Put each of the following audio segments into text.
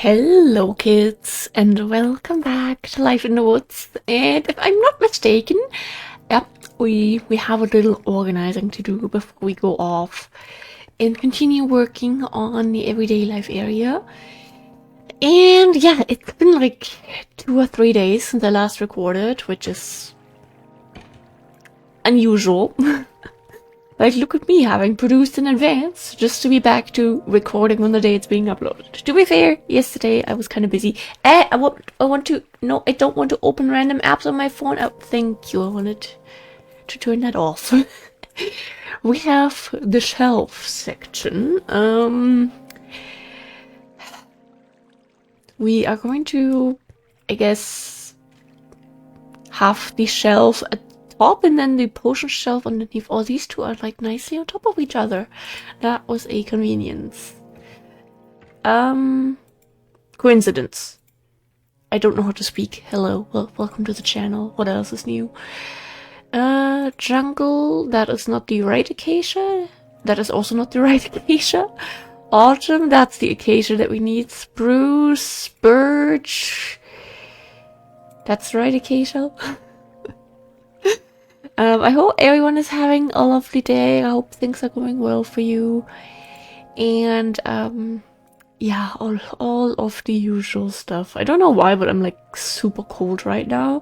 Hello kids and welcome back to Life in the Woods. And if I'm not mistaken, yep, we have a little organizing to do before we go off and continue working on the everyday life area. And yeah, it's been like 2 or 3 days since I last recorded, which is unusual. Like, look at me having produced in advance just to be back to recording on the day it's being uploaded. To be fair, yesterday I was kind of busy. I don't want to open random apps on my phone. Oh, thank you. I wanted to turn that off. We have the shelf section. We are going to, I guess, have the shelf at top and then the potion shelf underneath. Oh, these two are like nicely on top of each other. That was a convenience. Coincidence. I don't know how to speak. Hello, welcome to the channel. What else is new? Jungle, that is not the right acacia. That is also not the right acacia. Autumn, that's the acacia that we need. Spruce, birch. That's the right acacia. I hope everyone is having a lovely day. I hope things are going well for you. And yeah, all of the usual stuff. I don't know why, but I'm like super cold right now.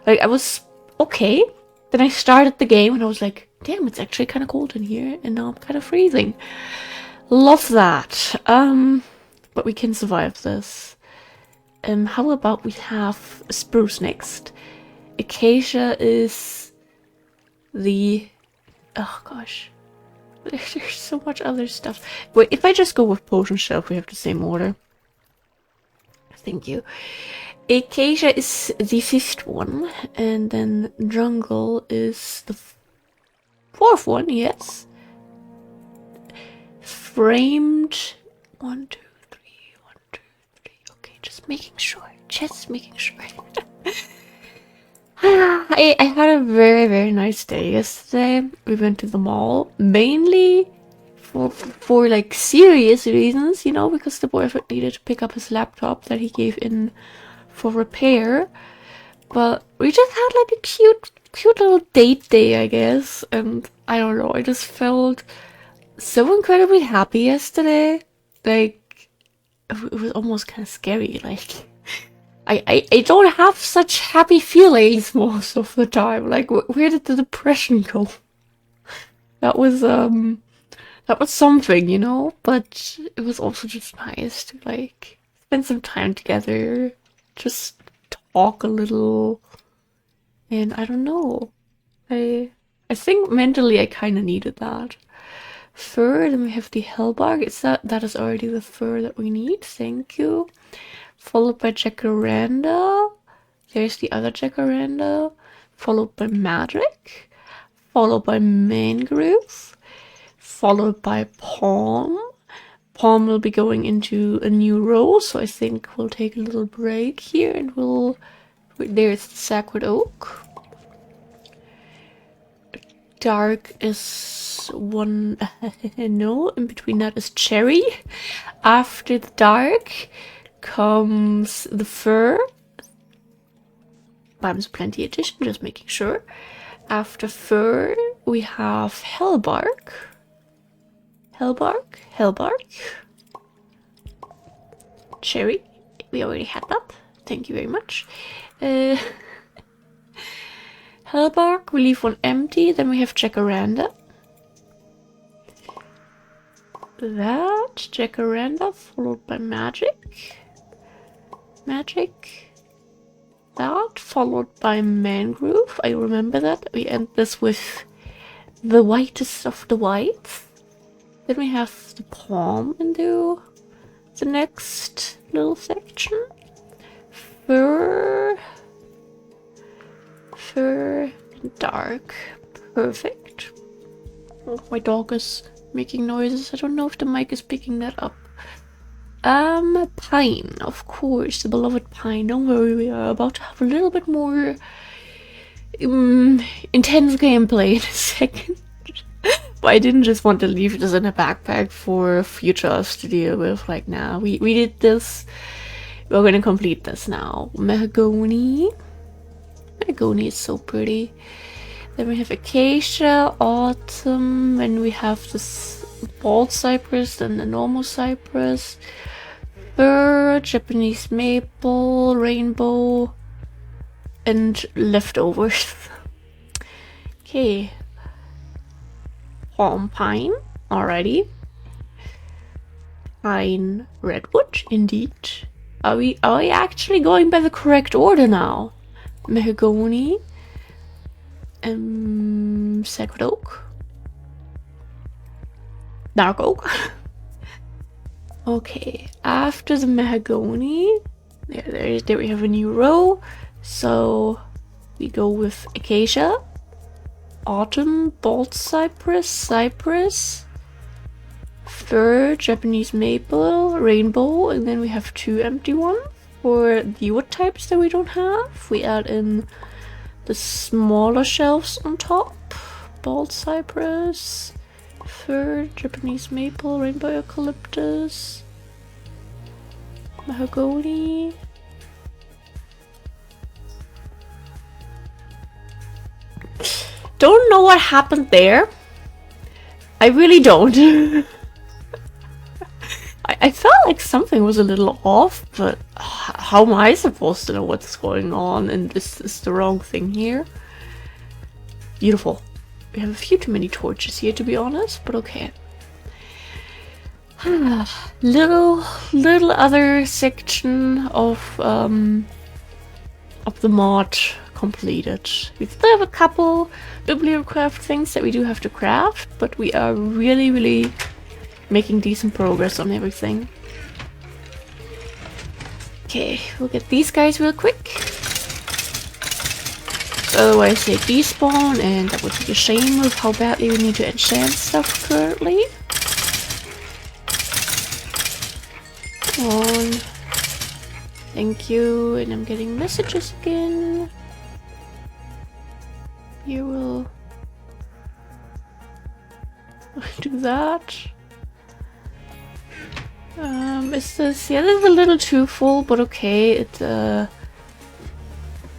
Like, I was okay. Then I started the game and I was like, damn, it's actually kind of cold in here. And now I'm kind of freezing. Love that. But we can survive this. How about we have spruce next? Acacia is the... oh gosh. There's so much other stuff. Wait, if I just go with potion shelf, we have the same order. Thank you. Acacia is the 5th one, and then jungle is the 4th one, yes. Framed 1, 2, 3, 1, 2, 3. Okay, just making sure. Just making sure. I had a very nice day yesterday. We went to the mall, mainly for like serious reasons, you know, because the boyfriend needed to pick up his laptop that he gave in for repair. But we just had like a cute little date day, I guess. And I don't know, I just felt so incredibly happy yesterday. Like, it was almost kind of scary, like... I don't have such happy feelings most of the time. Like, where did the depression go? That was something, you know? But it was also just nice to, like, spend some time together. Just talk a little. And I don't know. I think mentally I kind of needed that. Fur, then we have the hellbark. That is already the fur that we need. Thank you. Followed by jacaranda. There's the other jacaranda. Followed by magic. Followed by mangrove. Followed by palm. Palm will be going into a new row, so I think we'll take a little break here and there's the sacred oak. Dark is one. No, in between that is cherry. After the dark comes the fir. Bams Plenty edition, just making sure. After fir, we have hellbark. Hellbark. Cherry. We already had that. Thank you very much. Hellbark, we leave one empty. Then we have jacaranda. That jacaranda followed by magic. That followed by mangrove. I remember that. We end this with the whitest of the whites. Then we have the palm into the next little section. Fur and dark. Perfect. Oh, my dog is making noises. I don't know if the mic is picking that up. Pine, of course, the beloved pine. Don't worry, we are about to have a little bit more intense gameplay in a second. But I didn't just want to leave this in a backpack for future us to deal with. Like, nah, we did this We're gonna complete this now. Mahogany. Mahogany is so pretty. Then we have acacia, autumn, and we have this bald cypress, then the normal cypress, fir, Japanese maple, rainbow, and leftovers. Okay. Palm pine, alrighty. Pine redwood, indeed. Are we actually going by the correct order now? Mahogany. Sacred oak. Dark oak. Okay, after the mahogany, there we have a new row. So we go with acacia, autumn, bald cypress, cypress, fir, Japanese maple, rainbow, and then we have 2 empty ones for the wood types that we don't have. We add in the smaller shelves on top, bald cypress, fir, Japanese maple, rainbow eucalyptus, mahogany. Don't know what happened there. I really don't. I felt like something was a little off, but how am I supposed to know what's going on? And this is the wrong thing here. Beautiful. We have a few too many torches here, to be honest, but okay. little other section of the mod completed. We still have a couple bibliocraft things that we do have to craft, but we are really making decent progress on everything. Okay, we'll get these guys real quick. Otherwise they despawn, and that would be a shame with how badly we need to enchant stuff currently. Come on. Thank you, and I'm getting messages again. You will do that. Is this? Yeah, this is a little too full, but okay.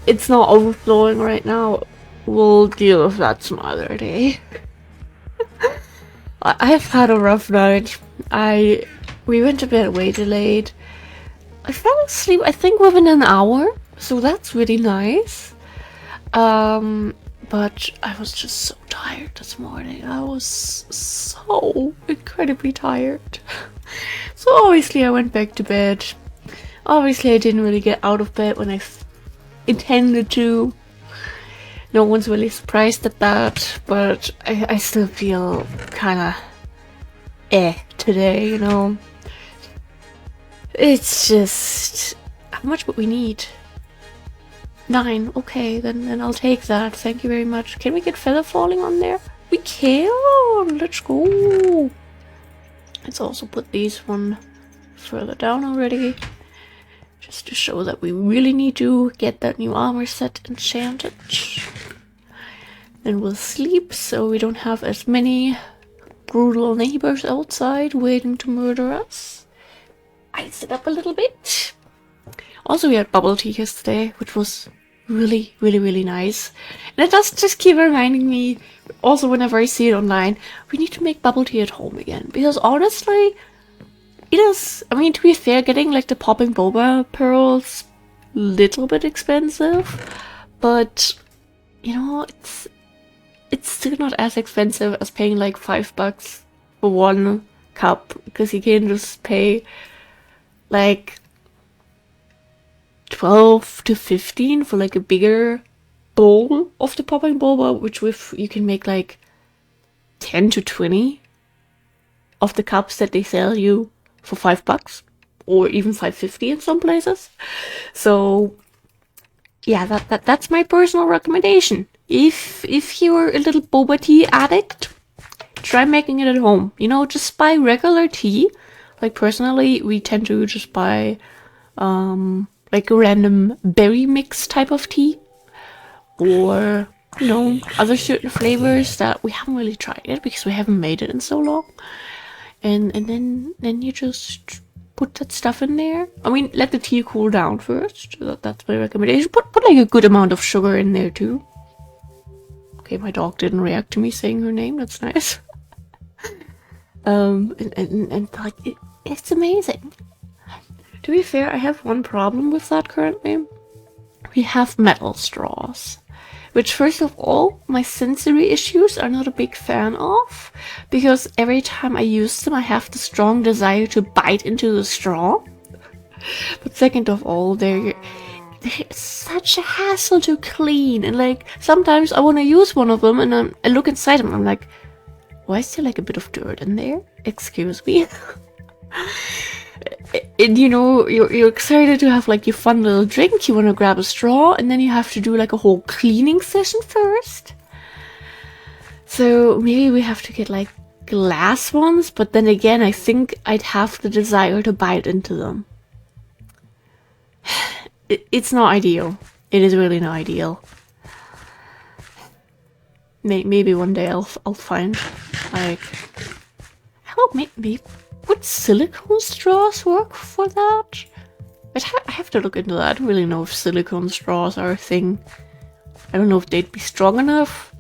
It's not overflowing right now. We'll deal with that some other day. I've had a rough night. We went to bed way too late. I fell asleep, I think, within an hour, so that's really nice. But I was just so tired this morning. I was so incredibly tired. So obviously I went back to bed. Obviously I didn't really get out of bed when I intended to. No one's really surprised at that, but I still feel kinda today, you know. It's just... How much would we need? 9. Okay, then I'll take that. Thank you very much. Can we get feather falling on there? We can! Let's go! Let's also put these one further down already. Just to show that we really need to get that new armor set enchanted. Then we'll sleep so we don't have as many brutal neighbors outside waiting to murder us. Ice it up a little bit. Also, we had bubble tea yesterday, which was really nice. And it does just keep reminding me, also whenever I see it online, we need to make bubble tea at home again. Because honestly, it is, I mean, to be fair, getting like the popping boba pearls, little bit expensive. But, you know, it's still not as expensive as paying like $5 for 1 cup. Because you can just pay like 12 to 15 for like a bigger bowl of the popping boba, which with you can make like 10 to 20 of the cups that they sell you for $5 or even $5.50 in some places. So yeah, that's my personal recommendation. If you're a little boba tea addict, try making it at home. You know, just buy regular tea. Like personally, we tend to just buy like a random berry mix type of tea, or you know, other certain flavors that we haven't really tried yet because we haven't made it in so long. And then you just put that stuff in there. I mean, let the tea cool down first. That's my recommendation. Put like a good amount of sugar in there too. Okay, my dog didn't react to me saying her name. That's nice. And like it's amazing. To be fair, I have one problem with that currently. We have metal straws, which first of all, my sensory issues are not a big fan of, because every time I use them, I have the strong desire to bite into the straw. But second of all, they're such a hassle to clean, and like sometimes I want to use one of them, and I look inside them, and I'm like, why is there like a bit of dirt in there? Excuse me. And you know, you're excited to have like your fun little drink, you want to grab a straw, and then you have to do like a whole cleaning session first. So maybe we have to get like glass ones, but then again, I think I'd have the desire to bite into them. It's not ideal. It is really not ideal. Maybe one day I'll find like, how maybe would silicone straws work for that? I have to look into that. I don't really know if silicone straws are a thing. I don't know if they'd be strong enough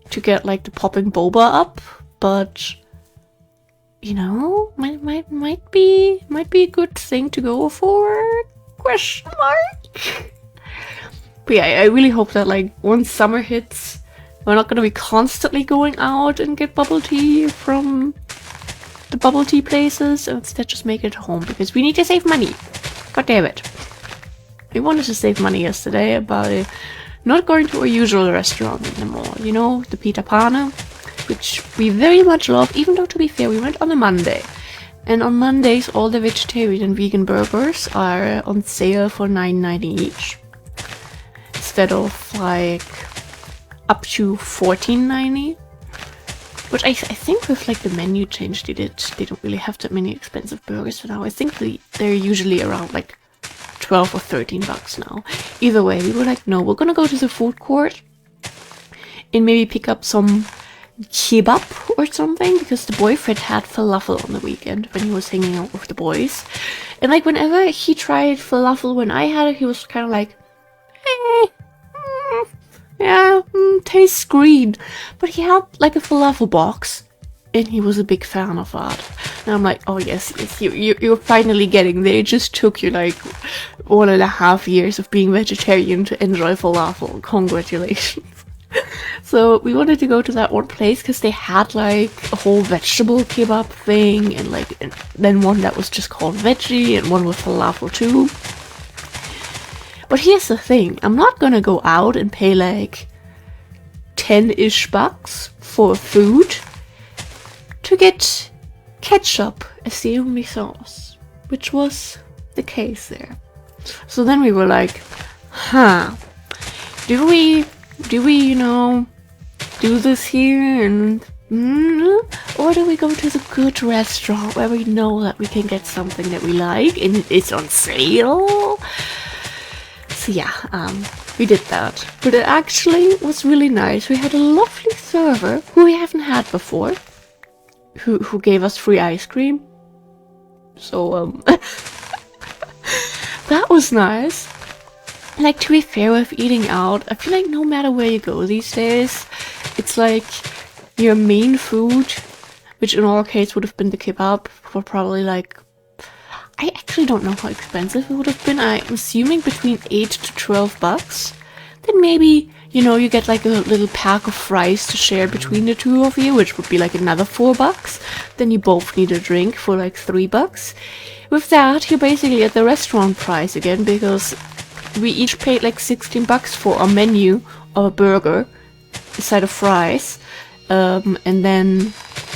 to get like the popping boba up, but you know, might be a good thing to go for. Question mark. But yeah, I really hope that like once summer hits, we're not gonna be constantly going out and get bubble tea from the bubble tea places, and instead just make it at home, because we need to save money. God damn it. We wanted to save money yesterday by not going to our usual restaurant anymore. You know, the Pita Pana, which we very much love, even though to be fair, we went on a Monday. And on Mondays, all the vegetarian and vegan burgers are on sale for $9.90 each. Instead of like up to $14.90. Which I think with like the menu change they don't really have that many expensive burgers for now. I think they're usually around like 12 or 13 bucks now. Either way, we were like, no, we're gonna go to the food court and maybe pick up some kebab or something, because the boyfriend had falafel on the weekend when he was hanging out with the boys. And like whenever he tried falafel when I had it, he was kind of like, yeah, tastes green. But he had like a falafel box, and he was a big fan of that. And I'm like, oh yes, you're finally getting there. It just took you like 1.5 years of being vegetarian to enjoy falafel. Congratulations. So we wanted to go to that one place because they had like a whole vegetable kebab thing, and then one that was just called veggie, and one with falafel too. But here's the thing, I'm not gonna go out and pay like 10-ish bucks for food to get ketchup as the only sauce, which was the case there. So then we were like, do we, you know, do this here, and or do we go to the good restaurant where we know that we can get something that we like and it's on sale? So yeah, we did that. But it actually was really nice. We had a lovely server who we haven't had before, who gave us free ice cream. So that was nice. Like, to be fair with eating out, I feel like no matter where you go these days, it's like your main food, which in our case would have been the kebab, for probably like, I actually don't know how expensive it would have been. I'm assuming between 8 to 12 bucks. Then maybe, you know, you get like a little pack of fries to share between the two of you, which would be like another 4 bucks. Then you both need a drink for like 3 bucks. With that, you're basically at the restaurant price again, because we each paid like 16 bucks for a menu of a burger, a side of fries, and then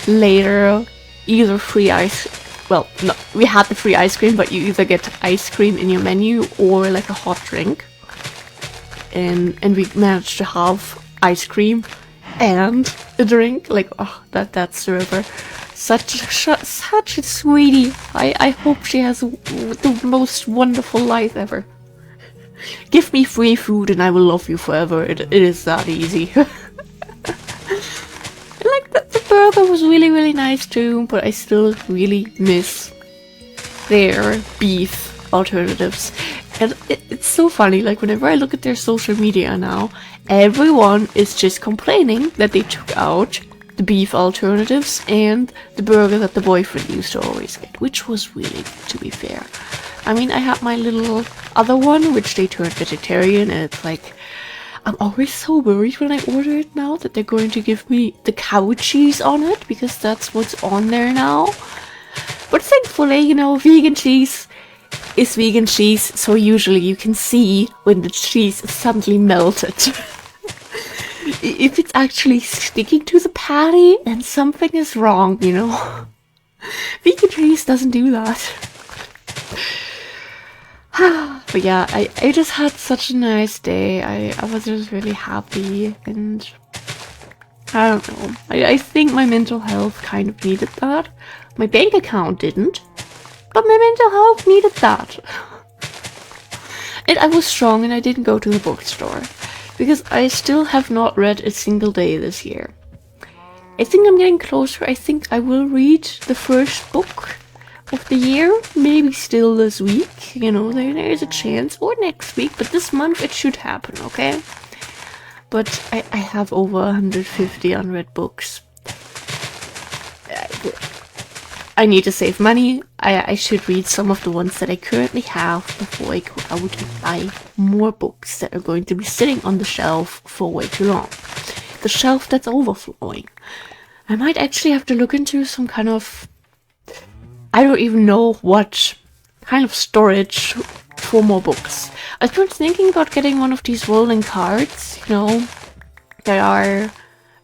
later either free ice. Well, no, we had the free ice cream, but you either get ice cream in your menu or like a hot drink. And we managed to have ice cream and a drink. Like, oh, that's the river. Such a sweetie. I hope she has the most wonderful life ever. Give me free food and I will love you forever. It is that easy. Like, the burger was really, really nice too, but I still really miss their beef alternatives. And it's so funny, like whenever I look at their social media now, everyone is just complaining that they took out the beef alternatives and the burger that the boyfriend used to always get, which was really good, to be fair. I mean, I had my little other one, which they turned vegetarian, and it's like, I'm always so worried when I order it now that they're going to give me the cow cheese on it, because that's what's on there now. But thankfully, you know, vegan cheese is vegan cheese, so usually you can see when the cheese is suddenly melted. If it's actually sticking to the patty, then something is wrong, you know. Vegan cheese doesn't do that. But yeah, I just had such a nice day. I was just really happy, and I don't know. I think my mental health kind of needed that. My bank account didn't, but my mental health needed that. And I was strong and I didn't go to the bookstore, because I still have not read a single day this year. I think I'm getting closer. I think I will read the first book of the year, maybe still this week, you know, there is a chance, or next week, but this month it should happen, okay? But I have over 150 unread books. I need to save money. I should read some of the ones that I currently have before I go out and buy more books that are going to be sitting on the shelf for way too long. The shelf that's overflowing. I might actually have to look into some kind of, I don't even know what kind of storage for more books. I've been thinking about getting one of these rolling carts, you know, that are,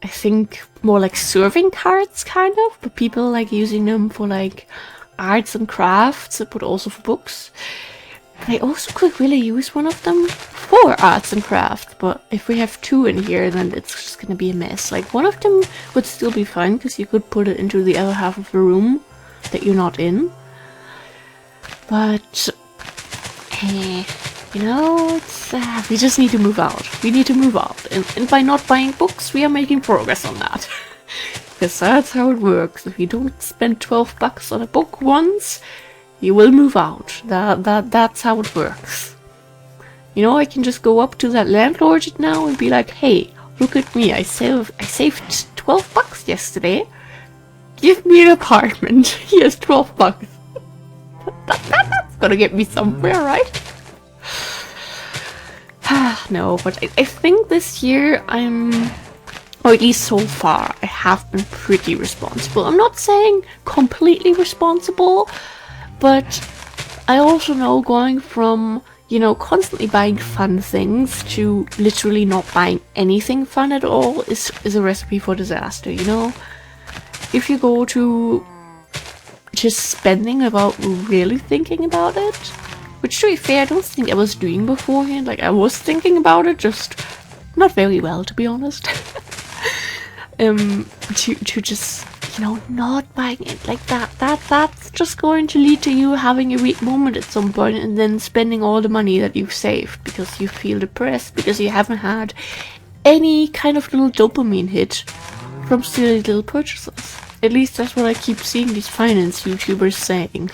I think, more like serving carts, kind of, but people like using them for like arts and crafts, but also for books. I also could really use one of them for arts and crafts, but if we have two in here, then it's just gonna be a mess. Like, one of them would still be fine, because you could put it into the other half of the room that you're not in. But, you know, it's, we just need to move out. We need to move out. And by not buying books, we are making progress on that. Because that's how it works. If you don't spend $12 on a book once, you will move out. That's how it works. You know, I can just go up to that landlord now and be like, hey, look at me, I saved $12 yesterday. Give me an apartment. Here's $12. That's gonna get me somewhere, right? No, but I think this year or at least so far, I have been pretty responsible. I'm not saying completely responsible, but I also know going from, you know, constantly buying fun things to literally not buying anything fun at all is a recipe for disaster, you know? If you go to just spending without really thinking about it, which, to be fair, I don't think I was doing beforehand. Like, I was thinking about it, just not very well, to be honest. To just, you know, not buying it like that's just going to lead to you having a weak moment at some point and then spending all the money that you've saved because you feel depressed because you haven't had any kind of little dopamine hit from silly little purchases. At least that's what I keep seeing these finance YouTubers saying.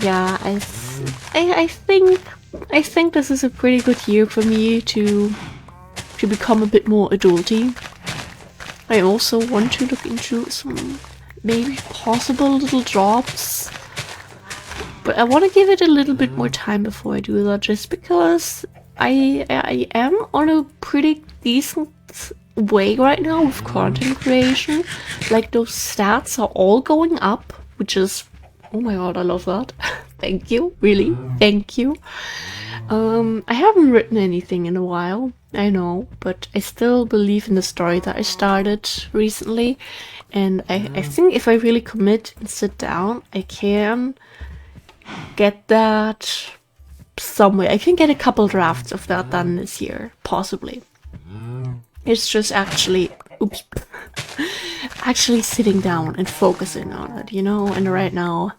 Yeah, I think this is a pretty good year for me to become a bit more adulty. I also want to look into some maybe possible little jobs, but I want to give it a little bit more time before I do that, just because I am on a pretty decent way right now with content creation. Like, those stats are all going up, which is, oh my god, I love that. Thank you, really, thank you. I haven't written anything in a while, I know, but I still believe in the story that I started recently, and I think if I really commit and sit down, I can get that somewhere. I can get a couple drafts of that done this year, possibly. It's just actually, oops, actually sitting down and focusing on it, you know, and right now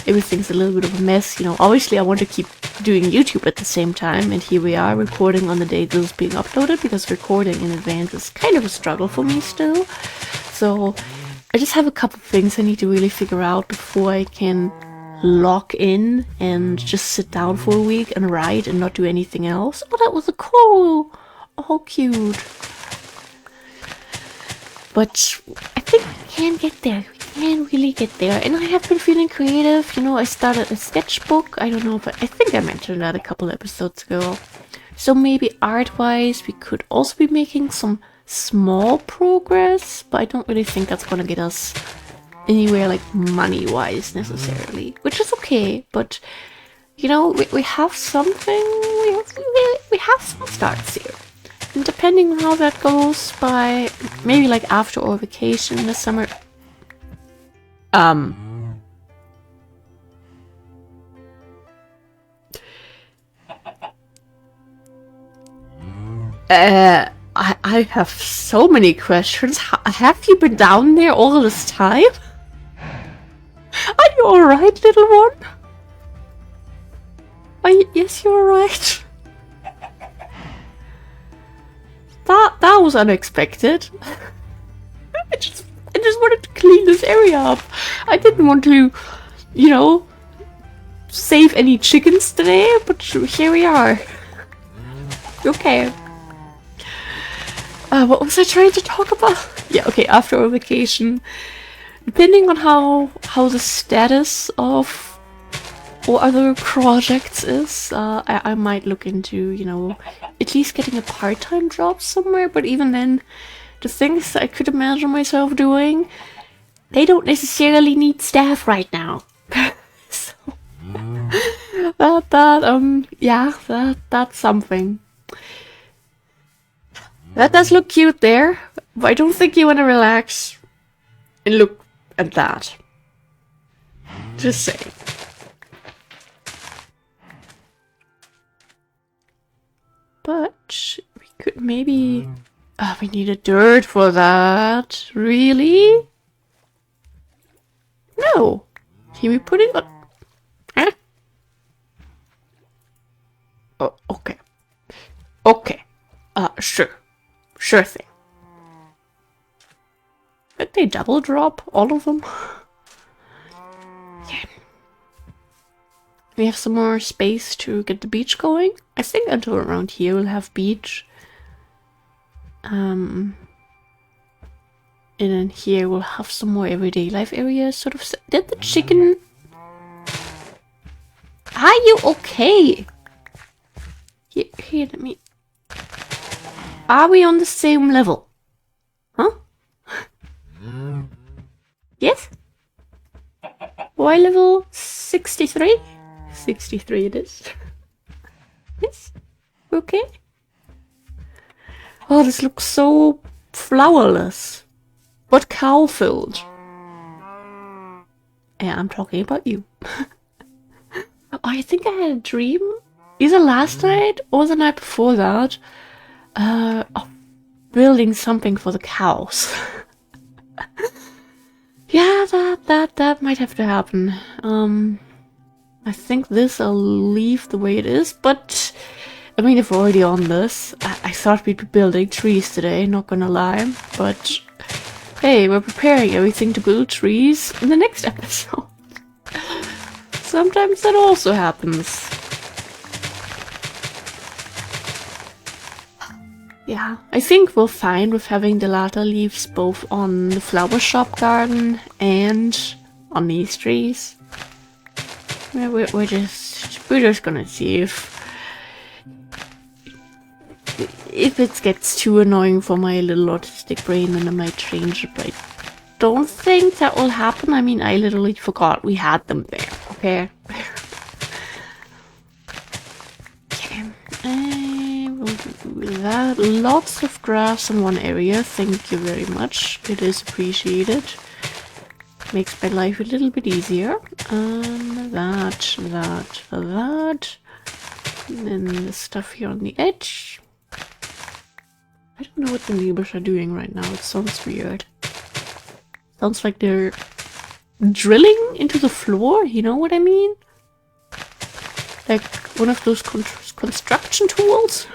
everything's a little bit of a mess, you know. Obviously I want to keep doing YouTube at the same time, and here we are recording on the day this is being uploaded, because recording in advance is kind of a struggle for me still. So I just have a couple things I need to really figure out before I can lock in and just sit down for a week and write and not do anything else. Oh, that was a coral! Oh, cute. But I think we can get there. We can really get there. And I have been feeling creative. You know, I started a sketchbook. I don't know, but I think I mentioned that a couple episodes ago. So maybe art-wise, we could also be making some small progress, but I don't really think that's gonna get us anywhere like money-wise necessarily, which is okay. But you know, we have something. We have some starts here, and depending on how that goes, by maybe like after our vacation in the summer. I have so many questions. Have you been down there all this time? Are you alright, little one? Yes, you're alright. That was unexpected. I just wanted to clean this area up. I didn't want to, you know, save any chickens today, but here we are. Okay. What was I trying to talk about? Yeah, okay, after our vacation, depending on how the status of or other projects is, I might look into, you know, at least getting a part-time job somewhere, but even then, the things I could imagine myself doing, they don't necessarily need staff right now. So, that's something. That does look cute there, but I don't think you want to relax and look at that. Just saying. But we could maybe... we need a dirt for that. Really? No. Can we put it on... Huh? Oh, okay. Okay. Sure. Sure thing. Did they double drop all of them? Yeah. We have some more space to get the beach going. I think until around here we'll have beach. And then here we'll have some more everyday life areas. Sort of. Did the chicken... Are you okay? Here, let me... Are we on the same level? Huh? Yes? Why level 63? 63 it is. Yes? Okay. Oh, this looks so flowerless. But cow-filled. Yeah, I'm talking about you. Oh, I think I had a dream. Either last night or the night before that. Of building something for the cows. Yeah, that might have to happen. I think this I'll leave the way it is, but I mean, if we're already on this, I thought we'd be building trees today, not gonna lie, but hey, we're preparing everything to build trees in the next episode. Sometimes that also happens. Yeah, I think we're fine with having the ladder leaves both on the flower shop garden and on these trees. Yeah, we're just gonna see if it gets too annoying for my little autistic brain, then I might change it, but I don't think that will happen. I mean, I literally forgot we had them there, okay? That lots of grass in one area, thank you very much, it is appreciated. Makes my life a little bit easier. That. And then the stuff here on the edge. I don't know what the neighbors are doing right now, it sounds weird. Sounds like they're drilling into the floor, you know what I mean? Like one of those construction tools.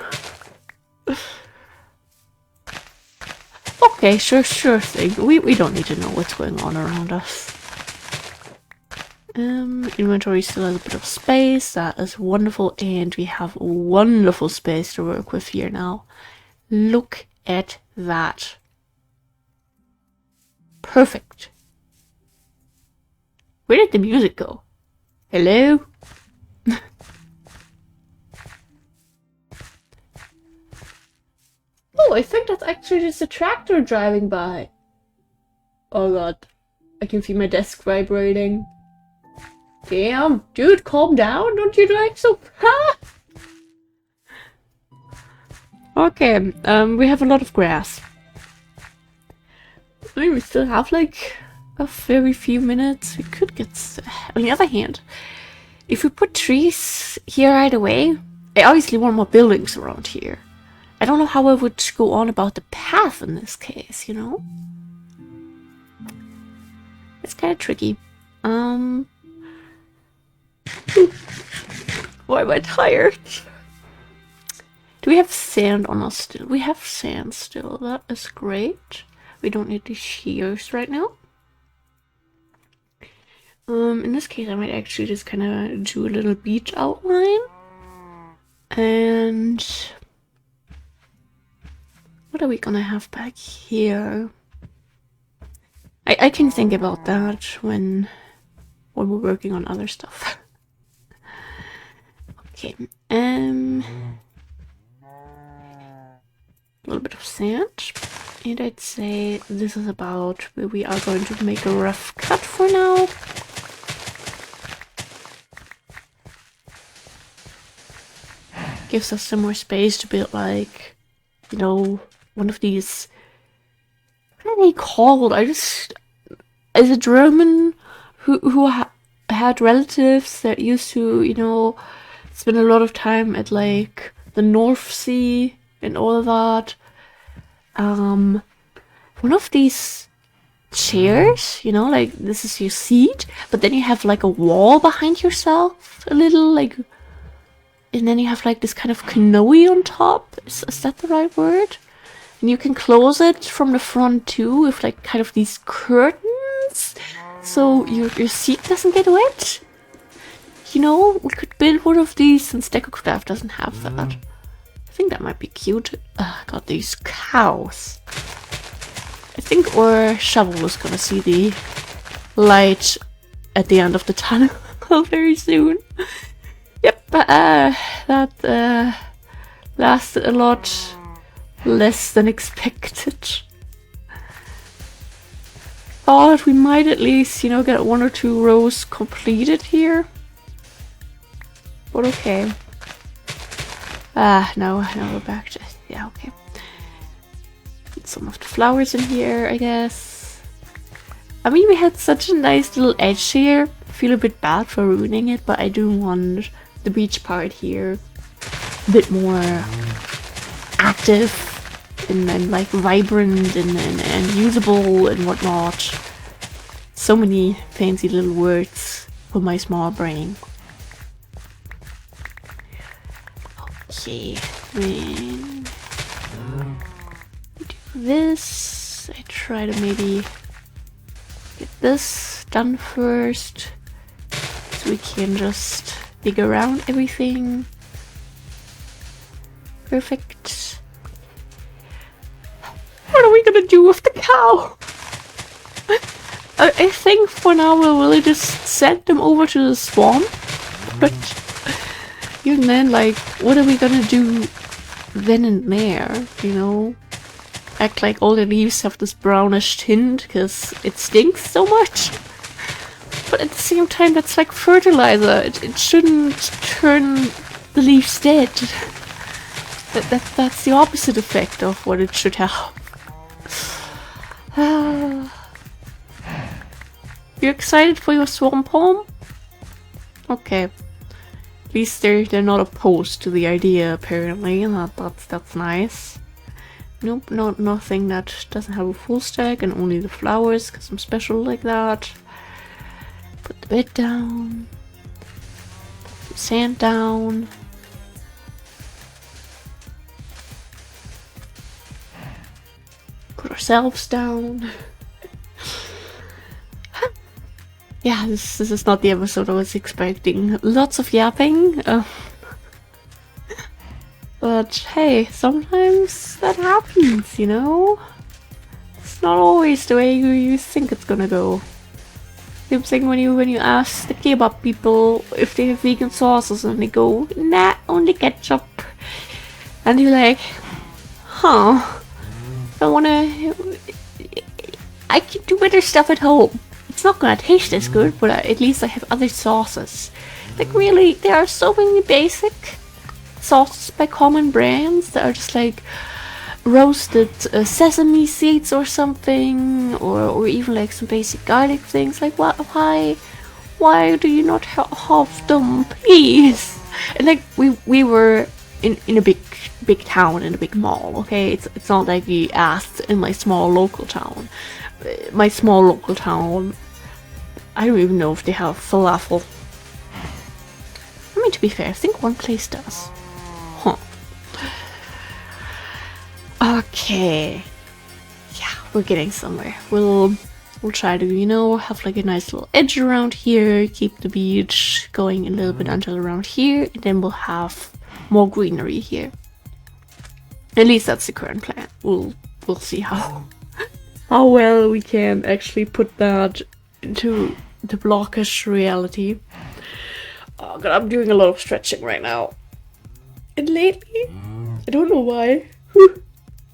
Okay, sure thing. We don't need to know what's going on around us. Inventory still has a bit of space. That is wonderful, and we have wonderful space to work with here now. Look at that. Perfect. Where did the music go? Hello? Oh, I think that's actually just a tractor driving by. Oh god. I can feel my desk vibrating. Damn, dude, calm down. Don't you like so... Okay, we have a lot of grass. I mean, we still have like a very few minutes. We could get... On the other hand, if we put trees here right away, I obviously want more buildings around here. I don't know how I would go on about the path in this case, you know? It's kind of tricky. Why am I tired? Do we have sand on us still? We have sand still. That is great. We don't need the shears right now. In this case, I might actually just kind of do a little beach outline. And what are we gonna have back here? I can think about that when we're working on other stuff. Okay, a little bit of sand, and I'd say this is about where we are going to make a rough cut for now. Gives us some more space to build, like, you know, one of these... What are they called? As a German who had relatives that used to, you know, spend a lot of time at, like, the North Sea and all of that. One of these chairs, you know, like, this is your seat, but then you have, like, a wall behind yourself, a little, like... And then you have like this kind of canoe on top. Is that the right word? And you can close it from the front too with like kind of these curtains. So your seat doesn't get wet. You know, we could build one of these since DecoCraft doesn't have that. I think that might be cute. God, these cows. I think our shovel is gonna see the light at the end of the tunnel very soon. Yep, that lasted a lot less than expected. Thought we might at least, you know, get 1 or 2 rows completed here. But okay. Now we're back to... Yeah, okay. Put some of the flowers in here, I guess. I mean, we had such a nice little edge here. I feel a bit bad for ruining it, but I do want the beach part here a bit more active and like vibrant and usable and whatnot. So many fancy little words for my small brain. Okay, then we do this. I try to maybe get this done first, so we can just dig around everything. Perfect. What are we gonna do with the cow? I think for now we'll really just send them over to the swamp, but even then, like, what are we gonna do then and there, you know? Act like all the leaves have this brownish tint because it stinks so much? But at the same time, that's like fertilizer. It shouldn't turn the leaves dead. That's the opposite effect of what it should have. You excited for your swamp home? Okay. At least they're not opposed to the idea, apparently. That's nice. Nope, nothing that doesn't have a full stack and only the flowers, because I'm special like that. Put the bed down. Put sand down. Put our yourselves down. Yeah, this is not the episode I was expecting. Lots of yapping. But hey, sometimes that happens, you know? It's not always the way you think it's gonna go. Same thing when you ask the kebab people if they have vegan sauces and they go, nah, only ketchup. And you're like, huh, I can do better stuff at home. It's not gonna taste as good, but at least I have other sauces. Like really, there are so many basic sauces by common brands that are just like roasted sesame seeds or something, or even like some basic garlic things. Like why do you not have them, please? And like we were in a big town, in a big mall, okay? It's not like we asked in my small local town. My small local town, I don't even know if they have falafel. I mean, to be fair, I think one place does. Huh. Okay. Yeah, we're getting somewhere. We'll try to, you know, have like a nice little edge around here, keep the beach going a little bit until around here, and then we'll have more greenery here. At least that's the current plan. We'll see how well we can actually put that into the blockish reality. Oh god, I'm doing a lot of stretching right now. And lately, I don't know why.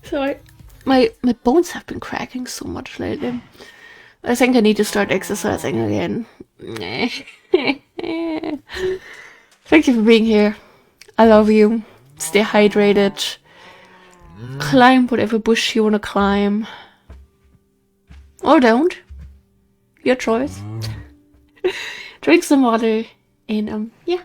Sorry. My bones have been cracking so much lately. I think I need to start exercising again. Thank you for being here. I love you. Stay hydrated. Climb whatever bush you want to climb. Or don't. Your choice. Drink some water. And yeah.